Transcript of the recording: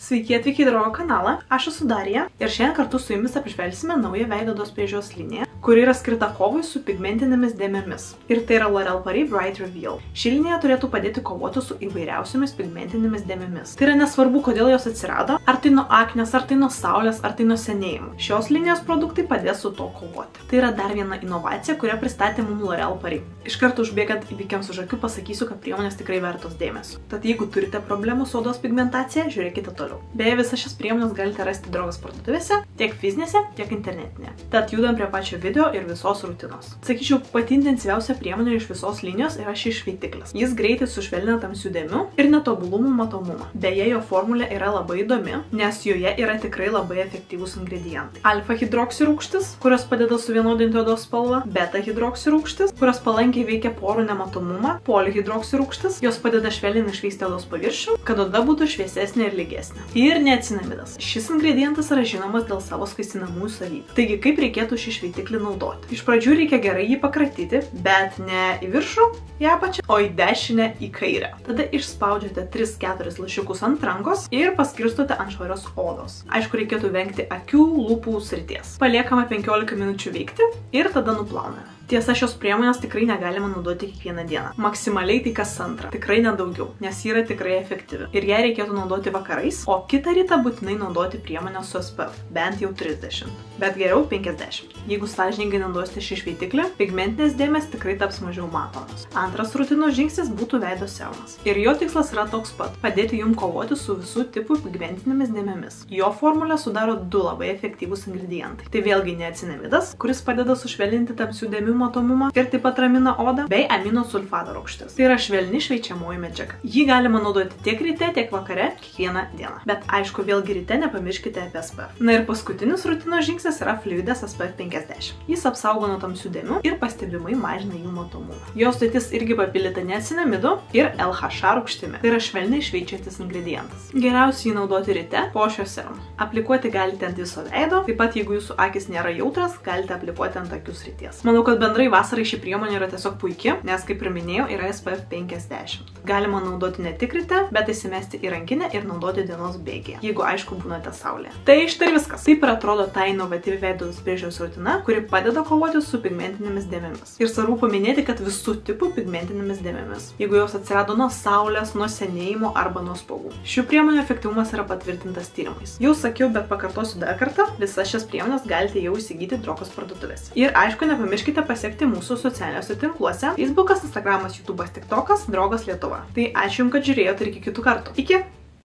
Sveiki atvykę į Drogo kanalą, aš esu Darija ir šiandien kartu su jumis apžvelgsime naują veido odos priežiūros liniją, kuri yra skirta kovai su pigmentinėmis dėmėmis. Ir tai yra L'Oréal Paris Bright Reveal. Ši linija turėtų padėti kovoti su įvairiausiomis pigmentinėmis dėmėmis. Tai yra nesvarbu, kodėl jos atsirado, ar tai nuo aknės, ar tai nuo saulės, ar tai nuo senėjimo. Šios linijos produktai padės su to kovoti. Tai yra dar viena inovacija, kurią pristatė mums L'Oréal Paris. Iš karto užbėgant įvykiams už akių pasakysiu, kad priemonės tikrai vertos dėmesio. Tad jeigu turite problemų su odos pigmentacija, žiūrėkite toliau. Beje, visas šias priemonės galite rasti Drogos parduotuvėse, tiek fizinėse, tiek internetinėje. Tad judam prie pačio video ir visos rutinos. Sakyčiau, pati intensyviausia priemonė iš visos linijos yra šis šveitiklis. Jis greitai sušvelnina tamsių dėmių ir netobulumų matomumą. Beje, jo formulė yra labai įdomi, nes joje yra tikrai labai efektyvūs ingredientai. Alfa hidroksirūgštis, kurios padeda suvienodinti odos spalvą, beta hidroksirūgštis, kurios palankiai veikia porų nematomumą, polihidroksirūgštis, jos padeda švelninti išvysti odos paviršių, kad oda būtų šviesesnė ir lygesnė. Ir niacinamidas. Šis ingredientas yra žinomas dėl savo skaistinamųjų savybių. Taigi, kaip reikėtų šį šveitiklį naudoti? Iš pradžių reikia gerai jį pakratyti, bet ne į viršų, į apačią, o į dešinę, į kairę. Tada išspaudžiate 3-4 lašiukus ant rankos ir paskirstote ant švarios odos. Aišku, reikėtų vengti akių, lūpų srities. Paliekame 15 minučių veikti ir tada nuplauname. Tiesa, šios priemonės tikrai negalima naudoti kiekvieną dieną. Maksimaliai tai kas antrą. Tikrai nedaugiau, nes ji yra tikrai efektyvi. Ir ją reikėtų naudoti vakarais, o kitą rytą būtinai naudoti priemonę su SPF, bent jau 30. Bet geriau 50. Jeigu sąžiningai naudosite šį šveitiklį, pigmentinės dėmės tikrai taps mažiau matomos. Antras rutinos žingsnis būtų veido serumas. Ir jo tikslas yra toks pat – padėti jums kovoti su visų tipų pigmentinėmis dėmėmis. Jo formulę sudaro 2 labai efektyvūs ingredientai. Tai vėlgi niacinamidas, kuris padeda sušvelninti tamsių dėmių matomumą ir taip pat ramina odą, bei aminosulfato rūgštis. Tai yra švelni šveičiamoji medžiaga. Jį galima naudoti tiek ryte, tiek vakare, kiekvieną dieną. Bet aišku, vėlgi ryte nepamirškite apie SPF. Na ir paskutinis rutinos žingsnis yra fluidas SPF 50. Jis apsaugo nuo tamsių dėmių ir pastebimai mažina jų matomumą. Jo sudėtis irgi papildyta niacinamidu ir LHA rūgštimi. Tai yra švelniai šveičiantis ingredientas. Geriausia jį naudoti ryte po šio serumo. Aplikuoti galite ant viso veido, taip pat jeigu jūsų akys nėra jautras, galite aplikuoti ant akių srities. Manau, kad bendrai vasarai ši priemonė yra tiesiog puiki, nes, kaip ir minėjau, yra SPF 50. Galima naudoti ne tik ryte, bet įsimesti į rankinę ir naudoti dienos bėgyje, jeigu aišku būnate saulėje. Tai štai ir viskas. Taip ir atrodo ta inovatyvi veido odos priežiūros rutina, kuri padeda kovoti su pigmentinėmis dėmėmis. Ir svarbu paminėti, kad visų tipų pigmentinėmis dėmėmis. Jeigu jos atsirado nuo saulės, nuo senėjimo arba nuo spuogų. Šių priemonių efektyvumas yra patvirtintas tyrimais. Jau sakiau, bet pakartosiu dar kartą, visas šias priemonės galite jau įsigyti Drogos parduotuvėse. Ir aišku, nepamirškite pasiekti mūsų socialiniuose tinkluose – Facebookas, Instagramas, YouTube'as, TikTokas, Drogas Lietuva. Tai ačiū Jums, kad žiūrėjote ir iki kitų kartų. Iki!